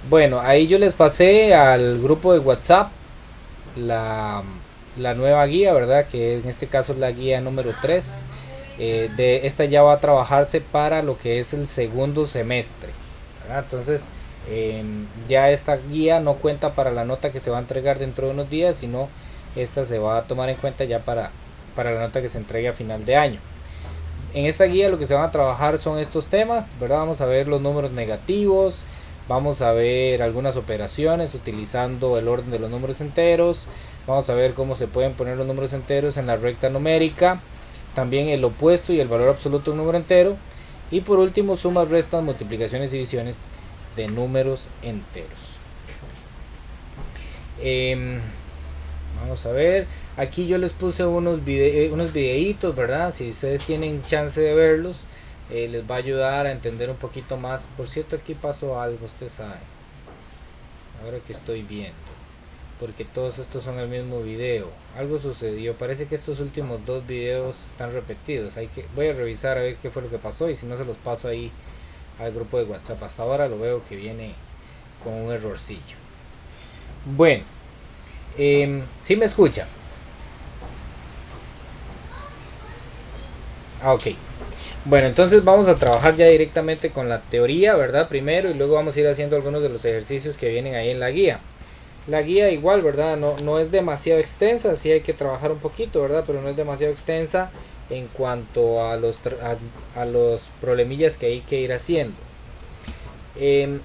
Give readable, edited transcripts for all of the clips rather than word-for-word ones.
Bueno, ahí yo les pasé al grupo de WhatsApp la, la nueva guía, ¿verdad? Que en este caso es la guía número 3. De esta ya va a trabajarse para lo que es el segundo semestre, ¿verdad? Entonces, ya esta guía no cuenta para la nota que se va a entregar dentro de unos días, sino esta se va a tomar en cuenta ya para la nota que se entregue a final de año. En esta guía lo que se van a trabajar son estos temas, ¿verdad? Vamos a ver los números negativos, vamos a ver algunas operaciones utilizando el orden de los números enteros, vamos a ver cómo se pueden poner los números enteros en la recta numérica, también el opuesto y el valor absoluto de un número entero, y por último sumas, restas, multiplicaciones y divisiones de números enteros. Eh, Vamos a ver, aquí yo les puse unos videitos, ¿verdad? Si ustedes tienen chance de verlos, les va a ayudar a entender un poquito más. Por cierto, aquí pasó algo, usted sabe, ahora que estoy viendo, porque todos estos son el mismo video. Algo sucedió, parece que estos últimos dos videos están repetidos. Voy a revisar a ver qué fue lo que pasó y si no se los paso ahí al grupo de WhatsApp. Hasta ahora lo veo que viene con un errorcillo. Bueno, si me escuchan. Ok. Bueno, entonces vamos a trabajar ya directamente con la teoría, ¿verdad? Primero y luego vamos a ir haciendo algunos de los ejercicios que vienen ahí en la guía. La guía igual, ¿verdad? No es demasiado extensa, sí hay que trabajar un poquito, ¿verdad? Pero no es demasiado extensa en cuanto a los problemillas que hay que ir haciendo. Eh,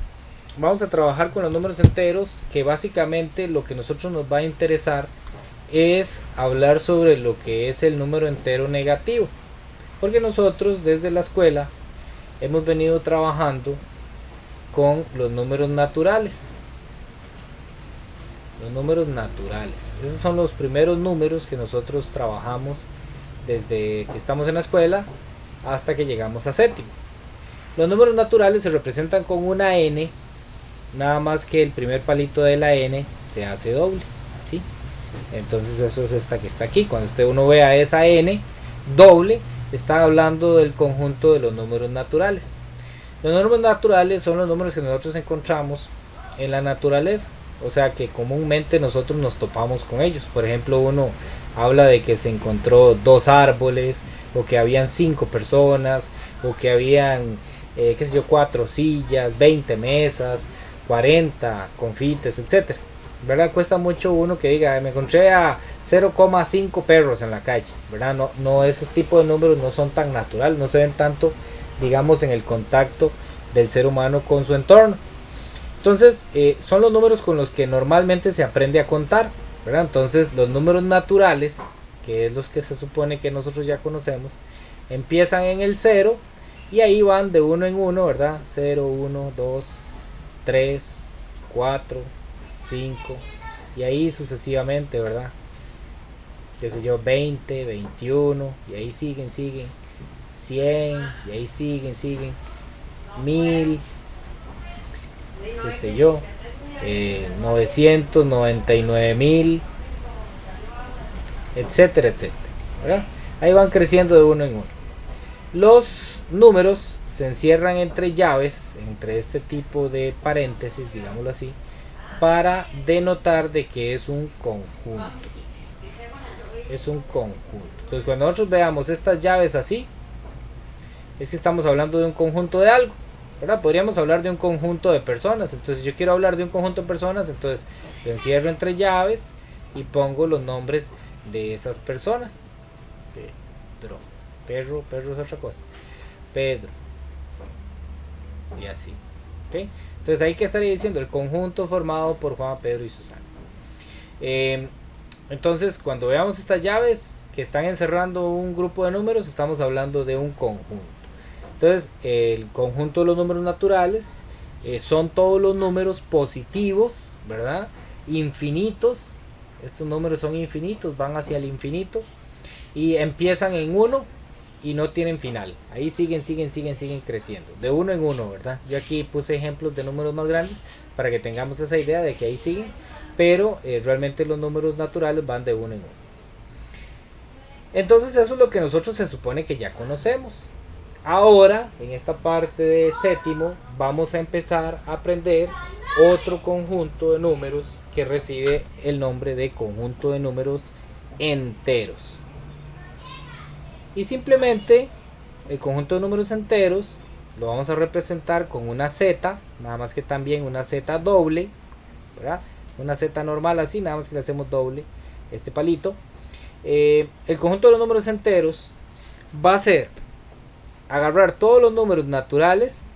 Vamos a trabajar con los números enteros, que básicamente lo que a nosotros nos va a interesar es hablar sobre lo que es el número entero negativo. Porque nosotros desde la escuela hemos venido trabajando con los números naturales. Los números naturales. Esos son los primeros números que nosotros trabajamos desde que estamos en la escuela hasta que llegamos a séptimo. Los números naturales se representan con una n, nada más que el primer palito de la n se hace doble, así. Entonces eso es esta que está aquí. Cuando uno vea esa n doble, está hablando del conjunto de los números naturales. Los números naturales son los números que nosotros encontramos en la naturaleza, o sea que comúnmente nosotros nos topamos con ellos. Por ejemplo, uno habla de que se encontró dos árboles, o que habían 5 personas, o que habían, qué sé yo, 4 sillas, 20 mesas, 40 confites, etcétera. ¿Verdad? Cuesta mucho uno que diga, me encontré a 0,5 perros en la calle, ¿verdad? No, esos tipos de números no son tan naturales, no se ven tanto, digamos, en el contacto del ser humano con su entorno. Entonces, son los números con los que normalmente se aprende a contar, ¿verdad? Entonces, los números naturales, que es los que se supone que nosotros ya conocemos, empiezan en el 0 y ahí van de uno en uno, ¿verdad? 0, 1, 2, 3, 4, 5 y ahí sucesivamente, ¿verdad? Qué sé yo, 20, 21 y ahí siguen 100 y ahí siguen 1000, qué sé yo, 999,000, etcétera, etcétera, ¿verdad? Ahí van creciendo de uno en uno. Los números se encierran entre llaves, entre este tipo de paréntesis, digámoslo así, para denotar de que es un conjunto. Es un conjunto. Entonces, cuando nosotros veamos estas llaves así, es que estamos hablando de un conjunto de algo, ¿verdad? Podríamos hablar de un conjunto de personas. Entonces, yo quiero hablar de un conjunto de personas, entonces lo encierro entre llaves y pongo los nombres de esas personas. Pedro. Perro es otra cosa. Pedro. Y así. ¿Okay? Entonces ahí que estaría diciendo el conjunto formado por Juan, Pedro y Susana. Entonces cuando veamos estas llaves que están encerrando un grupo de números, estamos hablando de un conjunto. Entonces el conjunto de los números naturales son todos los números positivos, ¿verdad? Infinitos. Estos números son infinitos, van hacia el infinito y empiezan en 1 y no tienen final. Ahí siguen creciendo. De uno en uno, ¿verdad? Yo aquí puse ejemplos de números más grandes para que tengamos esa idea de que ahí siguen. Pero realmente los números naturales van de uno en uno. Entonces eso es lo que nosotros se supone que ya conocemos. Ahora, en esta parte de séptimo, vamos a empezar a aprender otro conjunto de números que recibe el nombre de conjunto de números enteros. Y simplemente el conjunto de números enteros lo vamos a representar con una z, nada más que también una z doble, ¿verdad? Una z normal así, nada más que le hacemos doble este palito. El conjunto de los números enteros va a ser agarrar todos los números naturales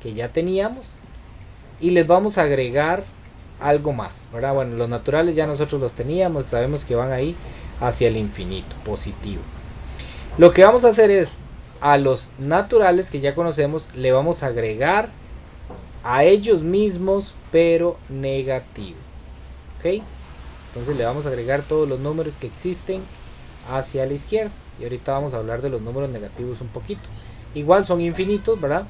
que ya teníamos y les vamos a agregar algo más, ¿verdad? Bueno, los naturales ya nosotros los teníamos, sabemos que van ahí hacia el infinito, positivo. Lo que vamos a hacer es, a los naturales que ya conocemos, le vamos a agregar a ellos mismos, pero negativo. ¿Ok? Entonces le vamos a agregar todos los números que existen hacia la izquierda. Y ahorita vamos a hablar de los números negativos un poquito. Igual son infinitos, ¿verdad?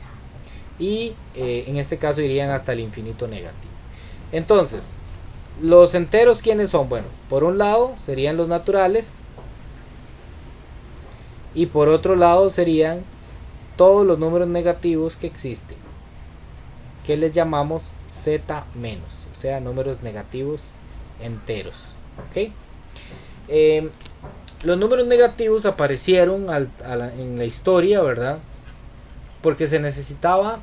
Y en este caso irían hasta el infinito negativo. Entonces, los enteros, ¿quiénes son? Bueno, por un lado serían los naturales. Y por otro lado serían todos los números negativos que existen, que les llamamos z menos, o sea, números negativos enteros. ¿Ok? Los números negativos aparecieron en la historia, ¿verdad? Porque se necesitaba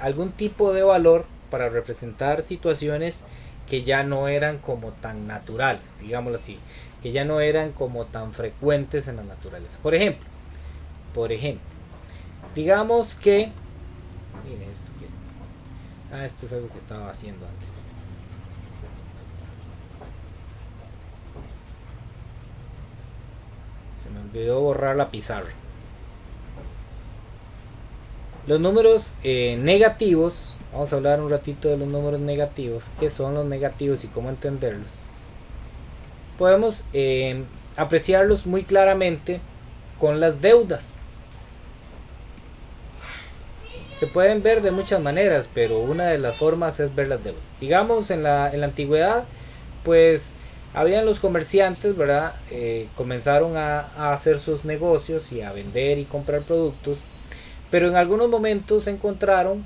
algún tipo de valor para representar situaciones que ya no eran como tan naturales, digámoslo así, que ya no eran como tan frecuentes en la naturaleza. Por ejemplo, digamos que, miren esto que es, esto es algo que estaba haciendo antes. Se me olvidó borrar la pizarra. Los números negativos, vamos a hablar un ratito de los números negativos, qué son los negativos y cómo entenderlos. Podemos apreciarlos muy claramente con las deudas. Se pueden ver de muchas maneras, pero una de las formas es ver las deudas. Digamos, en la antigüedad, pues habían los comerciantes, ¿verdad? Comenzaron a hacer sus negocios y a vender y comprar productos, pero en algunos momentos se encontraron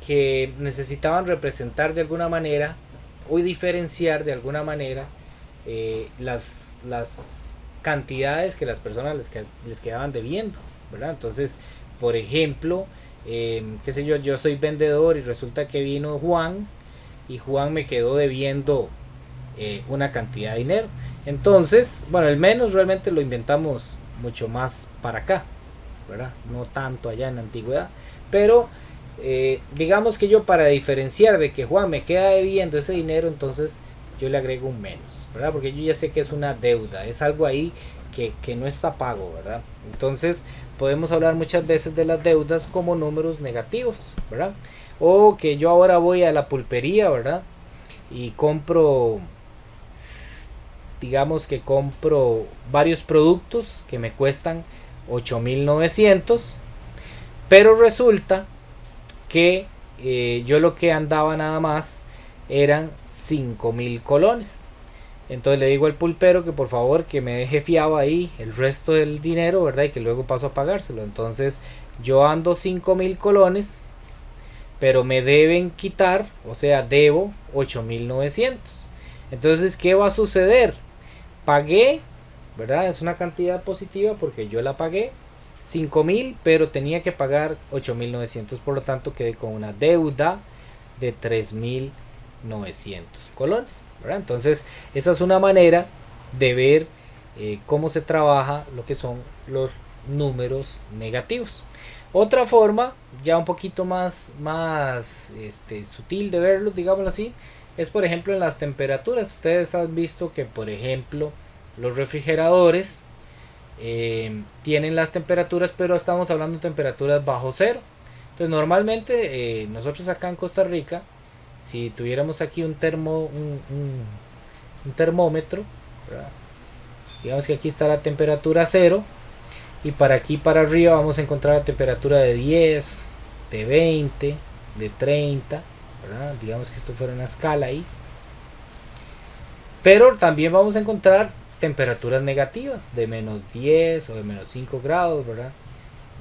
que necesitaban representar de alguna manera o diferenciar de alguna manera las cantidades que las personas les quedaban debiendo, ¿verdad? Entonces, por ejemplo, qué sé yo soy vendedor y resulta que vino Juan y Juan me quedó debiendo una cantidad de dinero. Entonces, bueno, el menos realmente lo inventamos mucho más para acá, ¿verdad? No tanto allá en la antigüedad, pero digamos que yo, para diferenciar de que Juan me queda debiendo ese dinero, entonces yo le agrego un menos, ¿verdad? Porque yo ya sé que es una deuda, es algo ahí que no está pago, ¿verdad? Entonces podemos hablar muchas veces de las deudas como números negativos, ¿verdad? O que yo ahora voy a la pulpería, ¿verdad? Y compro, digamos que compro varios productos que me cuestan 8.900, pero resulta que yo lo que andaba nada más eran 5.000 colones. Entonces le digo al pulpero que por favor que me deje fiado ahí el resto del dinero, ¿verdad? Y que luego paso a pagárselo. Entonces yo ando 5.000 colones, pero me deben quitar, o sea, debo 8.900. Entonces, ¿qué va a suceder? Pagué, ¿verdad? Es una cantidad positiva porque yo la pagué 5.000, pero tenía que pagar 8.900, por lo tanto quedé con una deuda de 3.900 colones, ¿verdad? Entonces esa es una manera de ver cómo se trabaja lo que son los números negativos. Otra forma, ya un poquito más sutil de verlos, digámoslo así, es por ejemplo en las temperaturas. Ustedes han visto que por ejemplo los refrigeradores tienen las temperaturas, pero estamos hablando de temperaturas bajo cero. Entonces normalmente nosotros acá en Costa Rica, si tuviéramos aquí un termómetro, ¿verdad? Digamos que aquí está la temperatura 0 y para aquí para arriba vamos a encontrar la temperatura de 10, de 20, de 30, ¿verdad? Digamos que esto fuera una escala ahí. Pero también vamos a encontrar temperaturas negativas de menos 10 o de menos 5 grados, ¿verdad?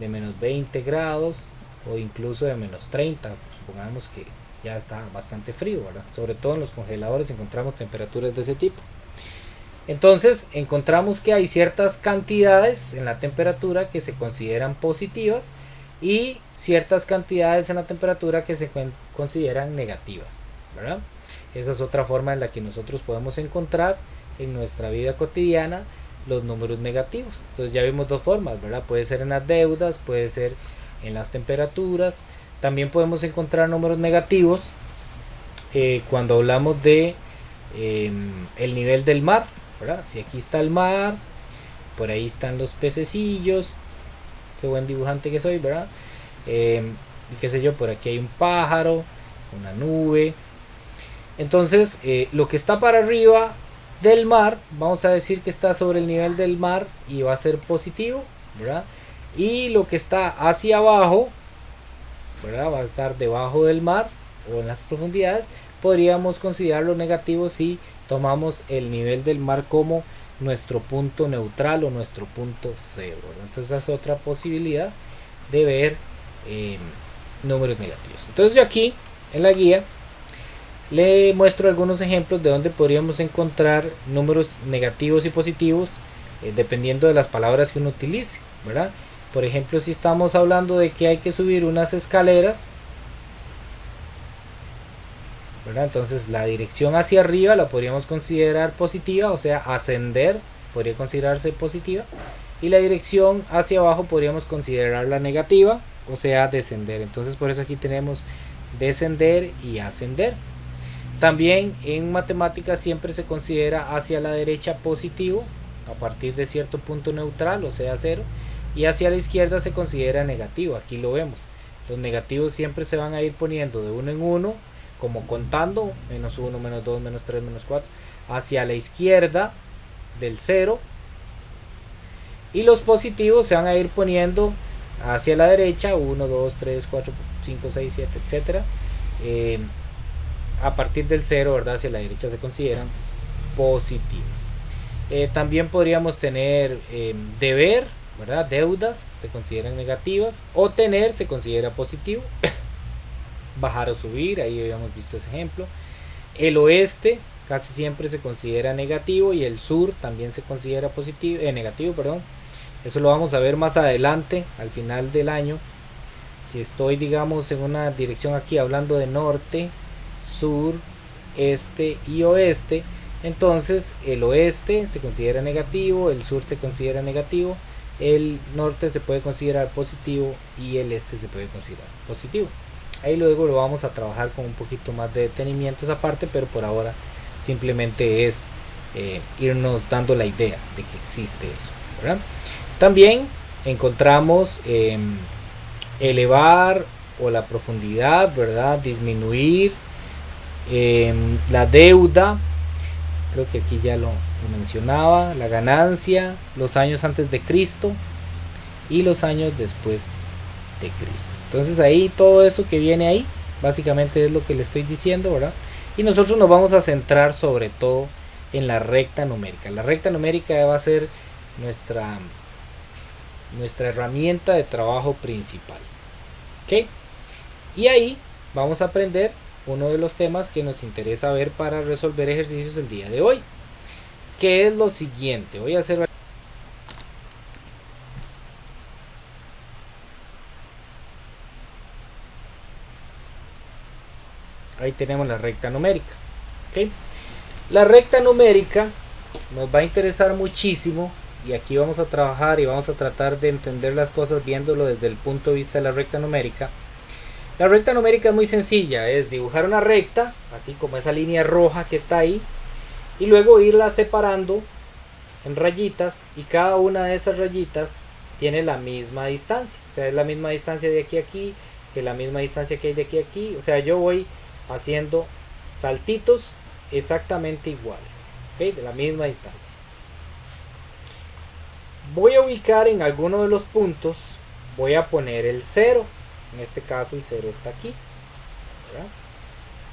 De menos 20 grados, o incluso de menos 30. Supongamos que ya está bastante frío, ¿verdad? Sobre todo en los congeladores encontramos temperaturas de ese tipo. Entonces encontramos que hay ciertas cantidades en la temperatura que se consideran positivas y ciertas cantidades en la temperatura que se consideran negativas, ¿verdad? Esa es otra forma en la que nosotros podemos encontrar en nuestra vida cotidiana los números negativos. Entonces ya vimos dos formas, ¿verdad? Puede ser en las deudas, puede ser en las temperaturas. También podemos encontrar números negativos cuando hablamos de el nivel del mar, ¿verdad? Si aquí está el mar, por ahí están los pececillos, qué buen dibujante que soy, ¿verdad? Y qué sé yo, por aquí hay un pájaro, una nube. Entonces lo que está para arriba del mar, vamos a decir que está sobre el nivel del mar y va a ser positivo, ¿verdad? Y lo que está hacia abajo, ¿verdad? Va a estar debajo del mar o en las profundidades, podríamos considerarlo negativo si tomamos el nivel del mar como nuestro punto neutral o nuestro punto cero, ¿verdad? Entonces esa es otra posibilidad de ver números negativos. Entonces yo aquí en la guía le muestro algunos ejemplos de donde podríamos encontrar números negativos y positivos dependiendo de las palabras que uno utilice, ¿verdad? Por ejemplo, si estamos hablando de que hay que subir unas escaleras, ¿verdad? Entonces la dirección hacia arriba la podríamos considerar positiva, o sea, ascender podría considerarse positiva, y la dirección hacia abajo podríamos considerarla negativa, o sea, descender. Entonces por eso aquí tenemos descender y ascender. También en matemáticas siempre se considera hacia la derecha positivo a partir de cierto punto neutral, o sea 0, y hacia la izquierda se considera negativo. Aquí lo vemos, los negativos siempre se van a ir poniendo de uno en uno, como contando, menos 1, menos 2, menos 3, menos 4, hacia la izquierda del 0, y los positivos se van a ir poniendo hacia la derecha, 1, 2, 3, 4, 5, 6, 7, etcétera. A partir del 0, ¿verdad? Hacia la derecha se consideran positivos. También podríamos tener deber, ¿verdad? Deudas se consideran negativas, o tener se considera positivo. Bajar o subir, ahí habíamos visto ese ejemplo. El oeste casi siempre se considera negativo y el sur también se considera positivo, negativo, perdón. Eso lo vamos a ver más adelante, al final del año. Si estoy, digamos, en una dirección aquí hablando de norte, sur, este y oeste, entonces el oeste se considera negativo, el sur se considera negativo, el norte se puede considerar positivo y el este se puede considerar positivo. Ahí luego lo vamos a trabajar con un poquito más de detenimiento esa parte, pero por ahora simplemente es irnos dando la idea de que existe eso, ¿verdad? También encontramos elevar o la profundidad, ¿verdad? Disminuir, la deuda, creo que aquí ya lo mencionaba, la ganancia, los años antes de Cristo y los años después de Cristo. Entonces ahí todo eso que viene ahí básicamente es lo que le estoy diciendo, ¿verdad? Y nosotros nos vamos a centrar sobre todo en la recta numérica. La recta numérica va a ser nuestra herramienta de trabajo principal, ¿ok? Y ahí vamos a aprender uno de los temas que nos interesa ver para resolver ejercicios el día de hoy, que es lo siguiente. Voy a hacer ahí tenemos la recta numérica, ¿okay? La recta numérica nos va a interesar muchísimo y aquí vamos a trabajar y vamos a tratar de entender las cosas viéndolo desde el punto de vista de la recta numérica. La recta numérica es muy sencilla, es dibujar una recta, así como esa línea roja que está ahí, y luego irla separando en rayitas, y cada una de esas rayitas tiene la misma distancia, o sea, es la misma distancia de aquí a aquí, que la misma distancia que hay de aquí a aquí, o sea, yo voy haciendo saltitos exactamente iguales, ¿okay? De la misma distancia. Voy a ubicar en alguno de los puntos, voy a poner el 0, en este caso el 0 está aquí, ¿verdad?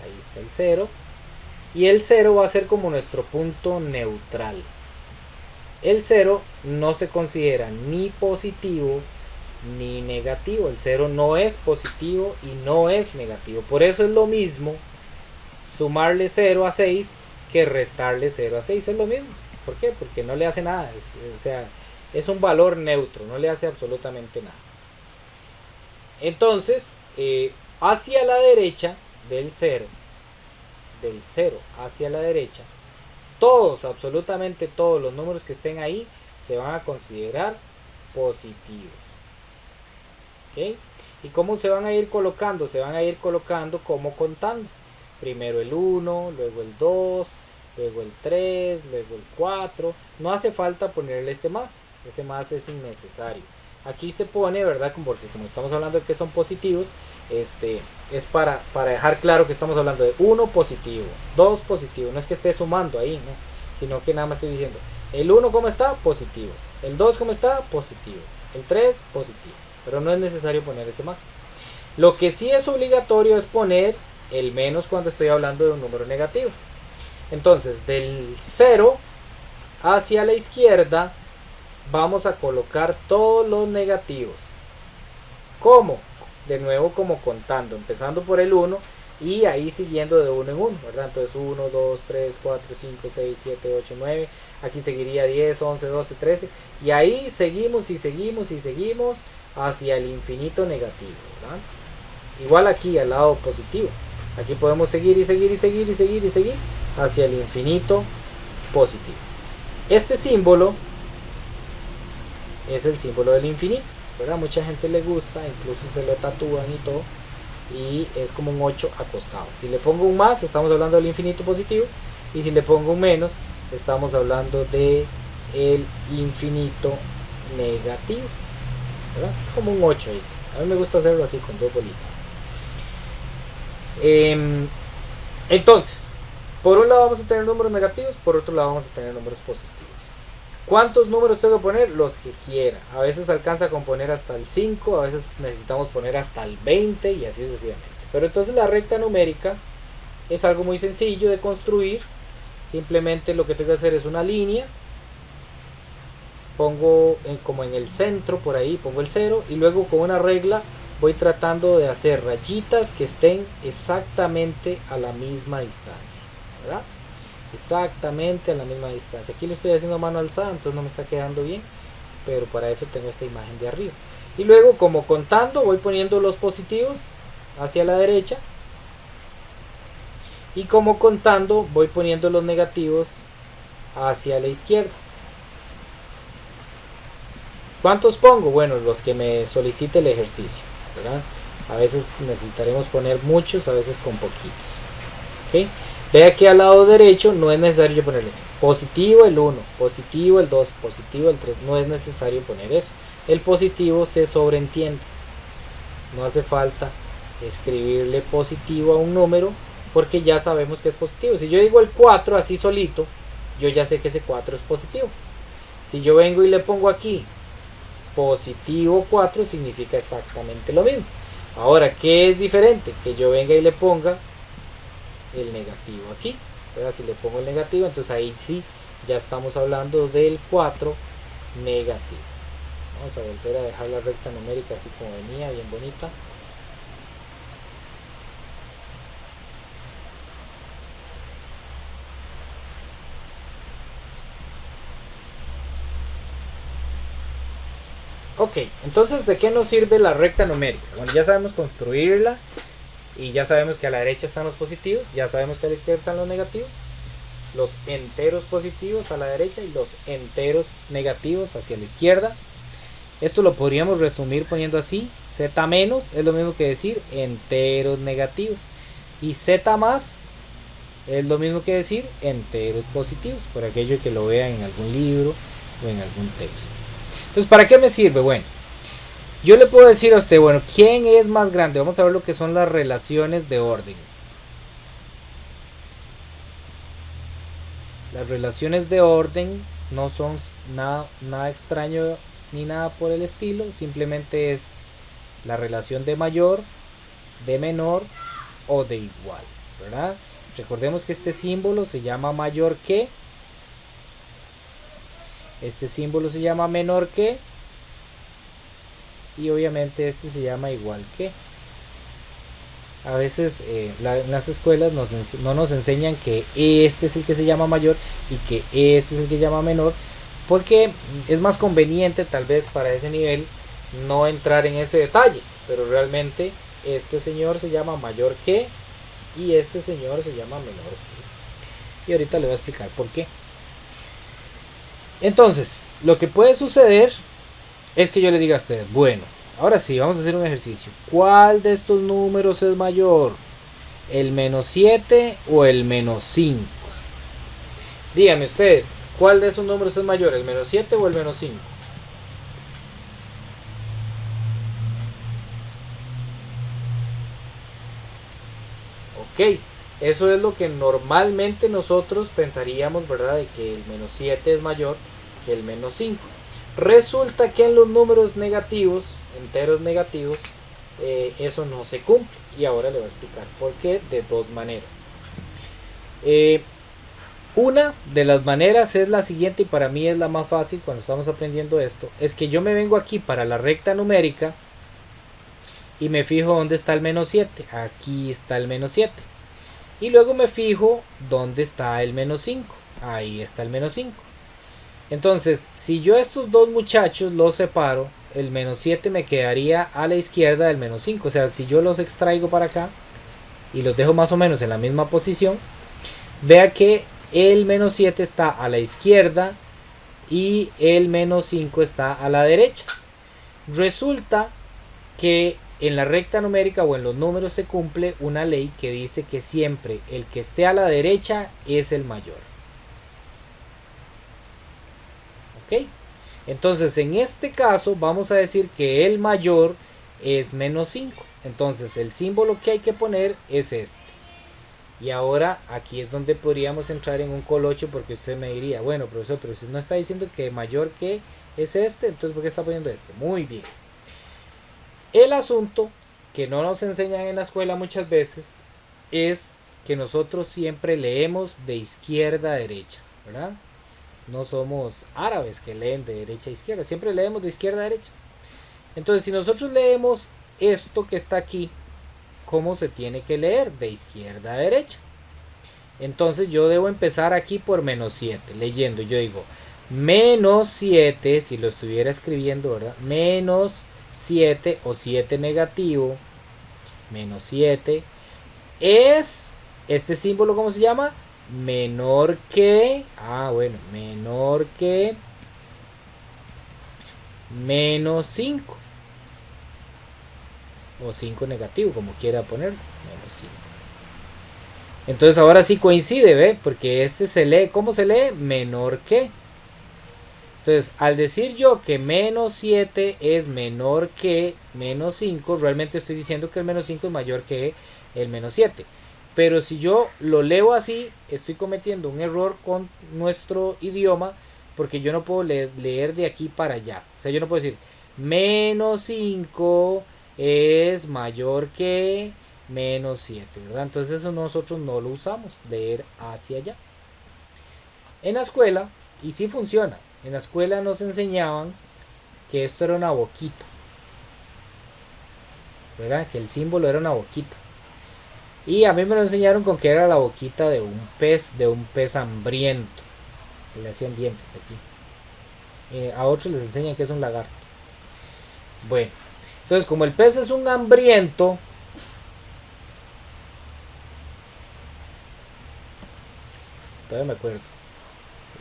Ahí está el 0, y el 0 va a ser como nuestro punto neutral. El 0 no se considera ni positivo ni negativo. El 0 no es positivo y no es negativo. Por eso es lo mismo sumarle 0 a 6 que restarle 0 a 6. Es lo mismo. ¿Por qué? Porque no le hace nada. O sea, es un valor neutro, no le hace absolutamente nada. Entonces, hacia la derecha del 0 hacia la derecha, todos, absolutamente todos los números que estén ahí se van a considerar positivos. ¿Okay? ¿Y cómo se van a ir colocando? Se van a ir colocando como contando. Primero el 1, luego el 2, luego el 3, luego el 4. No hace falta ponerle este más. Ese más es innecesario. Aquí se pone, ¿verdad? Porque como estamos hablando de que son positivos, es para dejar claro que estamos hablando de 1 positivo, 2 positivo. No es que esté sumando ahí, ¿no? Sino que nada más estoy diciendo, el 1 ¿cómo está? Positivo. El 2 ¿cómo está? Positivo. El 3 positivo. Pero no es necesario poner ese más. Lo que sí es obligatorio es poner el menos cuando estoy hablando de un número negativo. Entonces, del 0 hacia la izquierda vamos a colocar todos los negativos. ¿Cómo? De nuevo como contando, empezando por el 1 y ahí siguiendo de 1 en 1, ¿verdad? Entonces 1, 2, 3, 4, 5, 6, 7, 8, 9, aquí seguiría 10, 11, 12, 13 y ahí seguimos y seguimos y seguimos hacia el infinito negativo, ¿verdad? Igual aquí al lado positivo, aquí podemos seguir y seguir y seguir y seguir y seguir hacia el infinito positivo. Este símbolo es el símbolo del infinito, ¿verdad? Mucha gente le gusta, incluso se lo tatúan y todo, y es como un 8 acostado. Si le pongo un más, estamos hablando del infinito positivo, y si le pongo un menos, estamos hablando de el infinito negativo, ¿verdad? Es como un 8 ahí. A mí me gusta hacerlo así con dos bolitas. Entonces, por un lado vamos a tener números negativos, por otro lado vamos a tener números positivos. ¿Cuántos números tengo que poner? Los que quiera. A veces alcanza a componer hasta el 5, a veces necesitamos poner hasta el 20 y así sucesivamente. Pero entonces la recta numérica es algo muy sencillo de construir. Simplemente lo que tengo que hacer es una línea. Pongo como en el centro, por ahí, pongo el 0 y luego con una regla voy tratando de hacer rayitas que estén exactamente a la misma distancia, ¿verdad? Exactamente a la misma distancia. Aquí lo estoy haciendo a mano alzada, entonces no me está quedando bien, pero para eso tengo esta imagen de arriba. Y luego, como contando, voy poniendo los positivos hacia la derecha y como contando voy poniendo los negativos hacia la izquierda. ¿Cuántos pongo? Bueno, los que me solicite el ejercicio, ¿verdad? A veces necesitaremos poner muchos, a veces con poquitos. ¿Ok? Vea que al lado derecho no es necesario ponerle positivo el 1, positivo el 2, positivo el 3. No es necesario poner eso. El positivo se sobreentiende. No hace falta escribirle positivo a un número porque ya sabemos que es positivo. Si yo digo el 4 así solito, yo ya sé que ese 4 es positivo. Si yo vengo y le pongo aquí positivo 4, significa exactamente lo mismo. Ahora, ¿qué es diferente? Que yo venga y le ponga el negativo aquí, ¿verdad? Si le pongo el negativo, entonces ahí sí ya estamos hablando del 4 negativo. Vamos a volver a dejar la recta numérica así como venía, bien bonita. Ok, entonces ¿de qué nos sirve la recta numérica? Bueno, ya sabemos construirla y ya sabemos que a la derecha están los positivos, ya sabemos que a la izquierda están los negativos, los enteros positivos a la derecha y los enteros negativos hacia la izquierda. Esto lo podríamos resumir poniendo así: z menos es lo mismo que decir enteros negativos y z más es lo mismo que decir enteros positivos, por aquello que lo vean en algún libro o en algún texto. Entonces, ¿para qué me sirve? Bueno, yo le puedo decir a usted, bueno, ¿quién es más grande? Vamos a ver lo que son las relaciones de orden. Las relaciones de orden no son nada extraño ni nada por el estilo, simplemente es la relación de mayor, de menor o de igual, ¿verdad? Recordemos que este símbolo se llama mayor que, este símbolo se llama menor que, y obviamente este se llama igual que. A veces en las escuelas no nos enseñan que este es el que se llama mayor y que este es el que se llama menor, porque es más conveniente tal vez para ese nivel no entrar en ese detalle, pero realmente este señor se llama mayor que y este señor se llama menor que. Y ahorita le voy a explicar por qué. Entonces, lo que puede suceder es que yo le diga a usted, bueno, ahora sí, vamos a hacer un ejercicio. ¿Cuál de estos números es mayor? ¿El menos 7 o el menos 5? Díganme ustedes, ¿cuál de esos números es mayor? ¿El menos 7 o el menos 5? Ok, eso es lo que normalmente nosotros pensaríamos, ¿verdad? De que el menos 7 es mayor que el menos 5. Resulta que en los números negativos, enteros negativos, eso no se cumple. Y ahora le voy a explicar por qué de dos maneras. Una de las maneras es la siguiente y para mí es la más fácil cuando estamos aprendiendo esto. Es que yo me vengo aquí para la recta numérica y me fijo dónde está el menos 7. Aquí está el menos 7. Y luego me fijo dónde está el menos 5. Ahí está el menos 5. Entonces, si yo estos dos muchachos los separo, el menos 7 me quedaría a la izquierda del menos 5. O sea, si yo los extraigo para acá y los dejo más o menos en la misma posición, vea que el menos 7 está a la izquierda y el menos 5 está a la derecha. Resulta que en la recta numérica o en los números se cumple una ley que dice que siempre el que esté a la derecha es el mayor. ¿Ok? Entonces en este caso vamos a decir que el mayor es menos 5. Entonces el símbolo que hay que poner es este. Y ahora aquí es donde podríamos entrar en un colocho porque usted me diría, bueno profesor, pero usted no está diciendo que mayor que es este, entonces ¿por qué está poniendo este? Muy bien. El asunto que no nos enseñan en la escuela muchas veces es que nosotros siempre leemos de izquierda a derecha, ¿verdad? No somos árabes que leen de derecha a izquierda, siempre leemos de izquierda a derecha. Entonces si nosotros leemos esto que está aquí, ¿cómo se tiene que leer? De izquierda a derecha. Entonces yo debo empezar aquí por menos 7, leyendo. Yo digo, menos 7, si lo estuviera escribiendo, ¿verdad? Menos 7 o 7 negativo, menos 7, es este símbolo, ¿cómo se llama? Menor que, menor que menos 5. O 5 negativo, como quiera ponerlo, menos 5. Entonces ahora sí coincide, ¿ve? Porque este se lee, ¿cómo se lee? Menor que. Entonces, al decir yo que menos 7 es menor que menos 5, realmente estoy diciendo que el menos 5 es mayor que el menos 7. Pero si yo lo leo así, estoy cometiendo un error con nuestro idioma, porque yo no puedo leer de aquí para allá. O sea, yo no puedo decir menos 5 es mayor que menos 7, ¿verdad? Entonces eso nosotros no lo usamos, leer hacia allá. En la escuela, y sí funciona, en la escuela nos enseñaban que esto era una boquita, ¿verdad? Que el símbolo era una boquita. Y a mí me lo enseñaron con que era la boquita de un pez hambriento. Que le hacían dientes aquí. A otros les enseñan que es un lagarto. Bueno, entonces como el pez es un hambriento, todavía me acuerdo,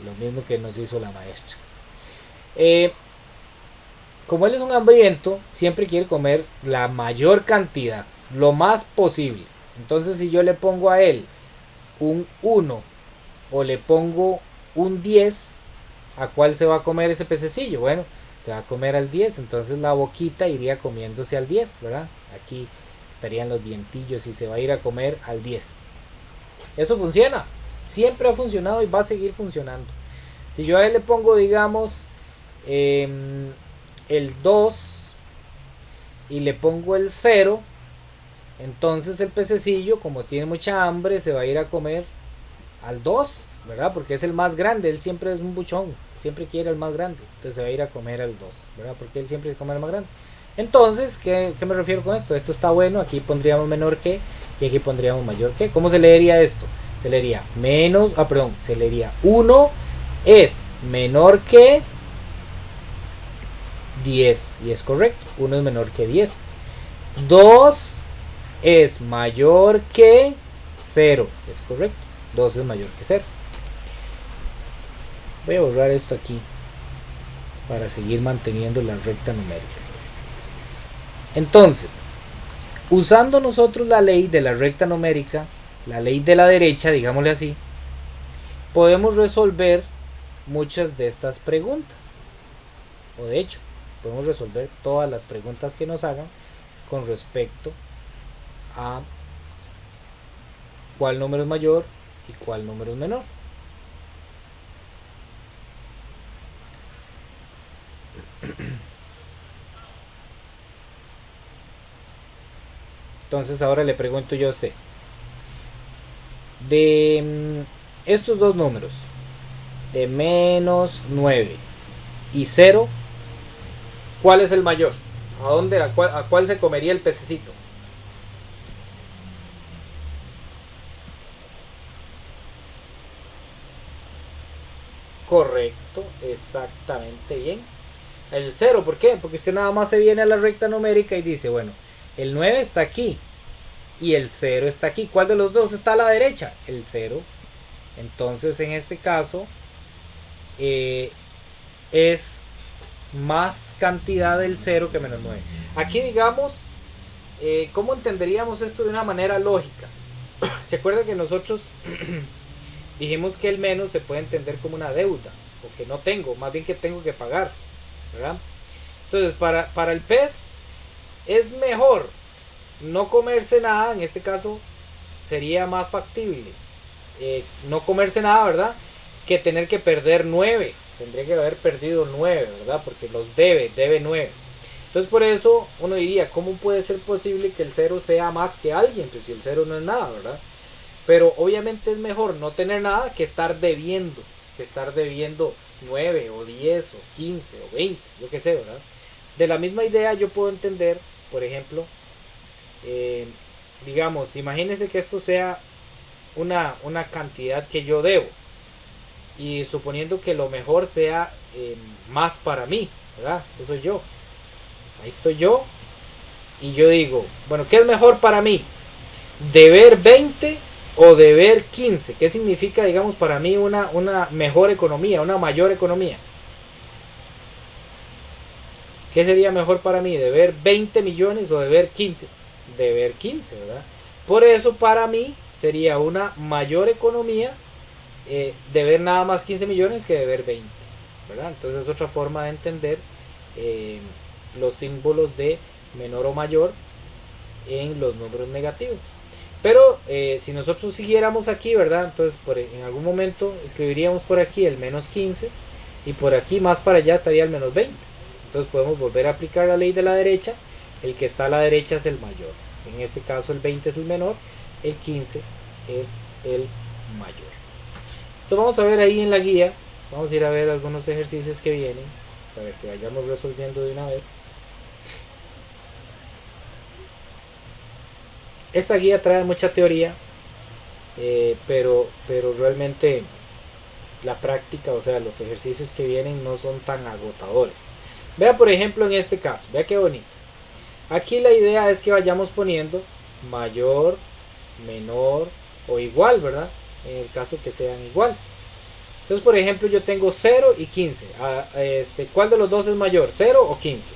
lo mismo que nos hizo la maestra. Como él es un hambriento, siempre quiere comer la mayor cantidad, lo más posible. Entonces si yo le pongo a él un 1 o le pongo un 10, ¿a cuál se va a comer ese pececillo? Bueno, se va a comer al 10, entonces la boquita iría comiéndose al 10, ¿verdad? Aquí estarían los dientillos y se va a ir a comer al 10. Eso funciona, siempre ha funcionado y va a seguir funcionando. Si yo a él le pongo, digamos, el 2 y le pongo el 0, entonces el pececillo, como tiene mucha hambre, se va a ir a comer al 2, ¿verdad? Porque es el más grande, él siempre es un buchón, siempre quiere el más grande, entonces se va a ir a comer al 2, ¿verdad? Porque él siempre come el más grande. Entonces, ¿qué me refiero con esto? Esto está bueno, aquí pondríamos menor que y aquí pondríamos mayor que. ¿Cómo se leería esto? Se leería se leería 1 es menor que 10 y es correcto, 1 es menor que 10. 2 es mayor que 0, es correcto, 2 es mayor que 0. Voy a borrar esto aquí para seguir manteniendo la recta numérica. Entonces, usando nosotros la ley de la recta numérica, la ley de la derecha, digámosle así, podemos resolver muchas de estas preguntas. O de hecho, podemos resolver todas las preguntas que nos hagan con respecto a cuál número es mayor y cuál número es menor. Entonces ahora le pregunto yo a usted, de estos dos números, de menos 9 y 0, ¿cuál es el mayor? ¿A cuál se comería el pececito? Correcto, exactamente bien. El 0, ¿por qué? Porque usted nada más se viene a la recta numérica y dice, bueno, el 9 está aquí y el 0 está aquí. ¿Cuál de los dos está a la derecha? El 0. Entonces en este caso es más cantidad del 0 que menos 9. Aquí digamos, ¿cómo entenderíamos esto de una manera lógica? ¿Se acuerda que nosotros dijimos que el menos se puede entender como una deuda? O que no tengo, más bien que tengo que pagar, ¿verdad? Entonces para el pez es mejor no comerse nada, en este caso sería más factible no comerse nada, ¿verdad? Que tener que perder 9. Tendría que haber perdido 9, ¿verdad? Porque los debe 9. Entonces por eso uno diría, ¿cómo puede ser posible que el 0 sea más que alguien? Pues si el 0 no es nada, ¿verdad? Pero obviamente es mejor no tener nada que estar debiendo. 9 o 10 o 15 o 20, yo qué sé, ¿verdad? De la misma idea yo puedo entender, por ejemplo, digamos, imagínense que esto sea una cantidad que yo debo y suponiendo que lo mejor sea más para mí, ¿verdad? Eso soy yo, ahí estoy yo y yo digo, bueno, ¿qué es mejor para mí? ¿Deber 20 o deber 15? ¿Qué significa, digamos, para mí una mejor economía, una mayor economía? ¿Qué sería mejor para mí? ¿Deber 20 millones o deber 15? Deber 15, ¿verdad? Por eso para mí sería una mayor economía deber nada más 15 millones que deber 20, ¿verdad? Entonces es otra forma de entender los símbolos de menor o mayor en los números negativos. Pero si nosotros siguiéramos aquí, ¿verdad? Entonces en algún momento escribiríamos por aquí el menos 15 y por aquí más para allá estaría el menos 20. Entonces podemos volver a aplicar la ley de la derecha. El que está a la derecha es el mayor. En este caso el 20 es el menor, el 15 es el mayor. Entonces vamos a ver ahí en la guía, vamos a ir a ver algunos ejercicios que vienen para que vayamos resolviendo de una vez. Esta guía trae mucha teoría, pero realmente la práctica, o sea, los ejercicios que vienen no son tan agotadores. Vea por ejemplo en este caso, vea qué bonito. Aquí la idea es que vayamos poniendo mayor, menor o igual, ¿verdad? En el caso que sean iguales. Entonces, por ejemplo, yo tengo 0 y 15. ¿Cuál de los dos es mayor? ¿0 o 15?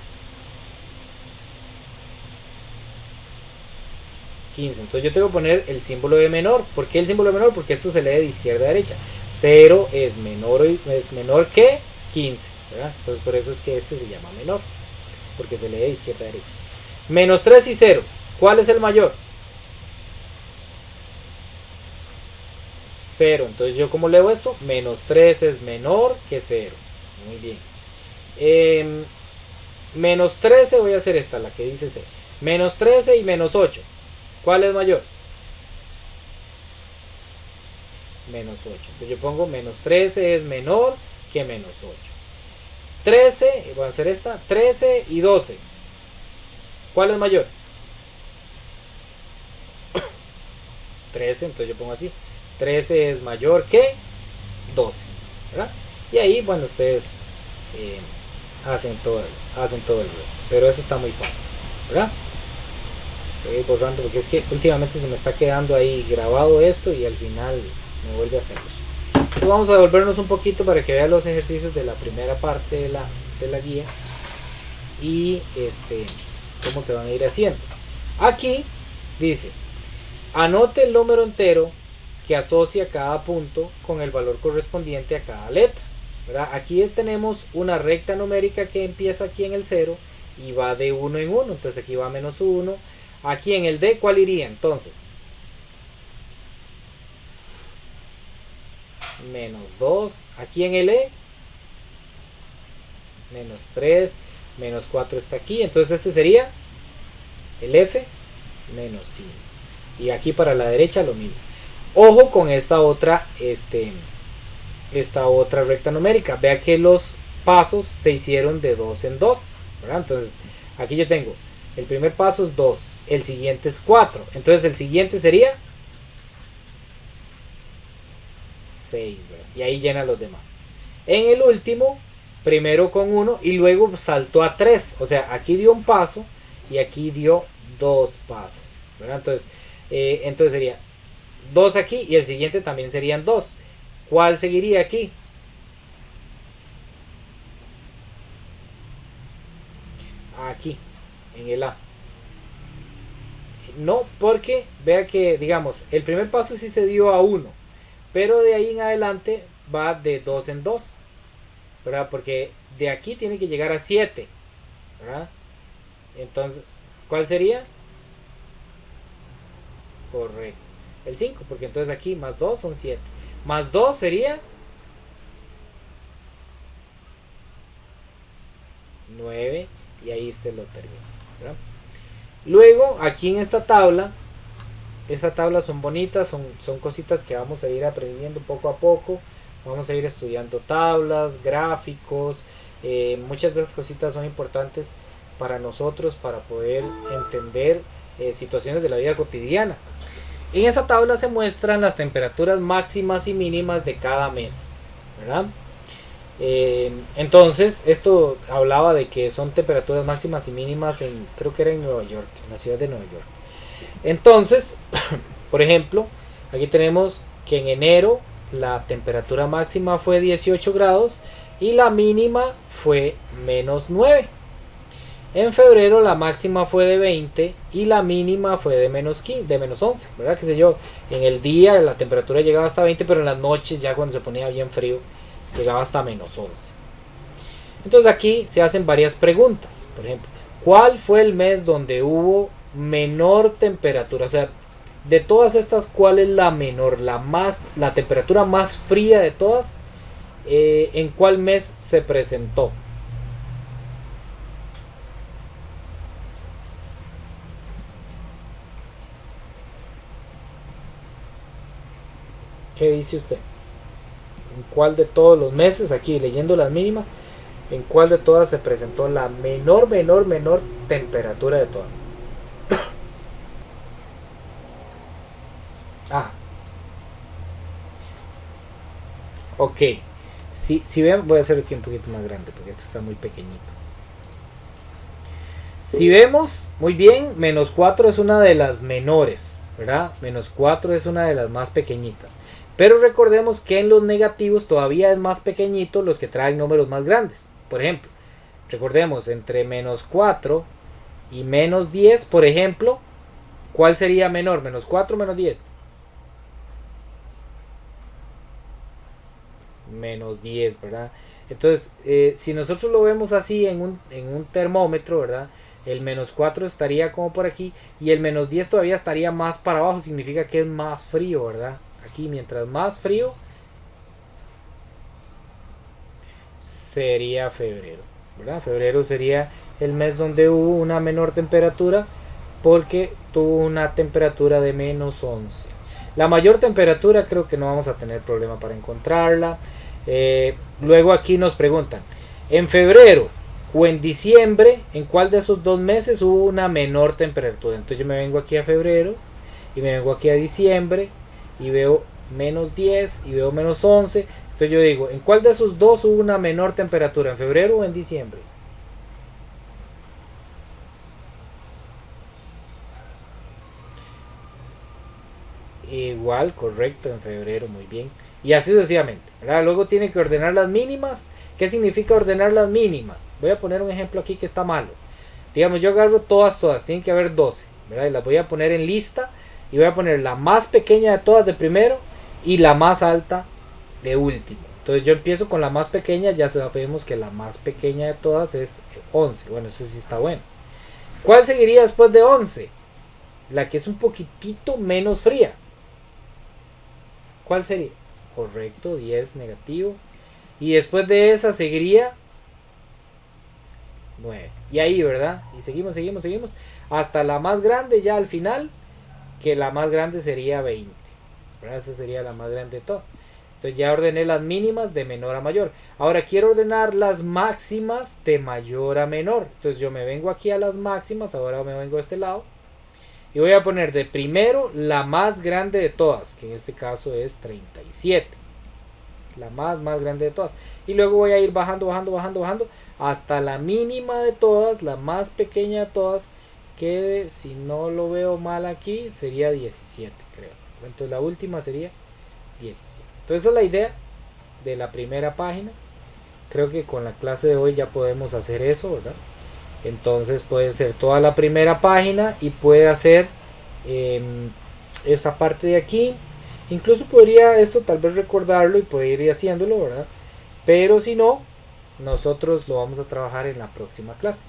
15. Entonces yo tengo que poner el símbolo de menor. ¿Por qué el símbolo de menor? Porque esto se lee de izquierda a derecha. 0 es menor que 15, ¿verdad? Entonces por eso es que este se llama menor, porque se lee de izquierda a derecha. Menos 3 y 0. ¿Cuál es el mayor? 0. Entonces yo ¿cómo leo esto? Menos 3 es menor que 0. Muy bien. Menos 13, voy a hacer esta, la que dice C. Menos 13 y menos 8. ¿Cuál es mayor? Menos 8. Entonces yo pongo menos 13 es menor que menos 8. 13, voy a hacer esta, 13 y 12. ¿Cuál es mayor? 13, entonces yo pongo así. 13 es mayor que 12, ¿verdad? Y ahí, bueno, ustedes hacen todo el resto. Pero eso está muy fácil, ¿verdad? Voy a ir borrando porque es que últimamente se me está quedando ahí grabado esto y al final me vuelve a hacerlo. Entonces vamos a devolvernos un poquito para que vean los ejercicios de la primera parte de la guía y cómo se van a ir haciendo. Aquí dice: anote el número entero que asocia cada punto con el valor correspondiente a cada letra, ¿verdad? Aquí tenemos una recta numérica que empieza aquí en el 0 y va de 1 en 1, entonces aquí va menos 1. Aquí en el D, ¿cuál iría entonces? Menos 2. Aquí en el E, menos 3, menos 4 está aquí, entonces este sería el F, menos 5. Y aquí para la derecha lo mismo. Ojo con esta otra recta numérica. Vea que los pasos se hicieron de 2 en 2, ¿verdad? Entonces aquí yo tengo el primer paso es 2, el siguiente es 4, entonces el siguiente sería 6, ¿verdad? Y ahí llena los demás. En el último, primero con 1 y luego saltó a 3, o sea, aquí dio un paso y aquí dio 2 pasos, ¿verdad? Entonces sería 2 aquí y el siguiente también serían 2. ¿Cuál seguiría aquí? Aquí, en el A. No, porque vea que, digamos, el primer paso sí se dio a 1, pero de ahí en adelante va de 2 en 2, ¿verdad? Porque de aquí tiene que llegar a 7, ¿verdad? Entonces, ¿cuál sería? Correcto. El 5, porque entonces aquí más 2 son 7. Más 2 sería 9 y ahí usted lo termina, ¿verdad? Luego, aquí en esta tabla son bonitas, son cositas que vamos a ir aprendiendo poco a poco. Vamos a ir estudiando tablas, gráficos. Muchas de esas cositas son importantes para nosotros para poder entender situaciones de la vida cotidiana. En esa tabla se muestran las temperaturas máximas y mínimas de cada mes, ¿verdad? Entonces esto hablaba de que son temperaturas máximas y mínimas creo que era en Nueva York, en la ciudad de Nueva York. Entonces, por ejemplo, aquí tenemos que en enero la temperatura máxima fue 18 grados y la mínima fue menos 9. En febrero la máxima fue de 20 y la mínima fue de menos 11, ¿verdad? Que sé yo, en el día la temperatura llegaba hasta 20, pero en las noches ya cuando se ponía bien frío llegaba hasta menos 11. Entonces aquí se hacen varias preguntas. Por ejemplo, ¿cuál fue el mes donde hubo menor temperatura? O sea, de todas estas, ¿cuál es la menor, la temperatura más fría de todas? ¿En cuál mes se presentó? ¿Qué dice usted? ¿En cuál de todos los meses, aquí leyendo las mínimas, en cuál de todas se presentó la menor temperatura de todas? Ah, ok. Si ven, voy a hacer aquí un poquito más grande porque esto está muy pequeñito. Si vemos muy bien, menos 4 es una de las menores, ¿verdad? Menos 4 es una de las más pequeñitas. Pero recordemos que en los negativos todavía es más pequeñito los que traen números más grandes. Por ejemplo, recordemos entre menos 4 y menos 10, por ejemplo, ¿cuál sería menor? Menos 4 o menos 10. Menos 10, ¿verdad? Entonces, si nosotros lo vemos así en un termómetro, ¿verdad? El menos 4 estaría como por aquí y el menos 10 todavía estaría más para abajo, significa que es más frío, ¿verdad? Aquí mientras más frío sería febrero, ¿verdad? Febrero sería el mes donde hubo una menor temperatura porque tuvo una temperatura de menos 11. La mayor temperatura creo que no vamos a tener problema para encontrarla. Luego aquí nos preguntan, en febrero, O en diciembre, ¿en cuál de esos 2 meses hubo una menor temperatura? Entonces yo me vengo aquí a febrero y me vengo aquí a diciembre y veo -10 y veo -11. Entonces yo digo, ¿en cuál de esos dos hubo una menor temperatura? ¿En febrero o en diciembre? Igual, correcto, en febrero, muy bien. Y así sucesivamente, ¿verdad? Luego tiene que ordenar las mínimas. ¿Qué significa ordenar las mínimas? Voy a poner un ejemplo aquí que está malo. Digamos, yo agarro todas, tienen que haber 12, ¿verdad? Y las voy a poner en lista y voy a poner la más pequeña de todas de primero y la más alta de último. Entonces yo empiezo con la más pequeña, ya sabemos que la más pequeña de todas es 11. Bueno, eso sí está bueno. ¿Cuál seguiría después de 11? La que es un poquitito menos fría. ¿Cuál sería? Correcto, 10 negativo. Y después de esa seguiría 9. Y ahí, ¿verdad? Y seguimos. Hasta la más grande ya al final. Que la más grande sería 20. ¿Verdad? Esa sería la más grande de todas. Entonces ya ordené las mínimas de menor a mayor. Ahora quiero ordenar las máximas de mayor a menor. Entonces yo me vengo aquí a las máximas. Ahora me vengo a este lado. Y voy a poner de primero la más grande de todas, que en este caso es 37. La más grande de todas. Y luego voy a ir bajando hasta la mínima de todas, la más pequeña de todas, que si no lo veo mal aquí sería 17, creo. Entonces la última sería 17. Entonces esa es la idea de la primera página. Creo que con la clase de hoy ya podemos hacer eso, ¿verdad? Entonces puede ser toda la primera página y puede hacer esta parte de aquí. Incluso podría esto tal vez recordarlo y poder ir haciéndolo, ¿verdad? Pero si no, nosotros lo vamos a trabajar en la próxima clase.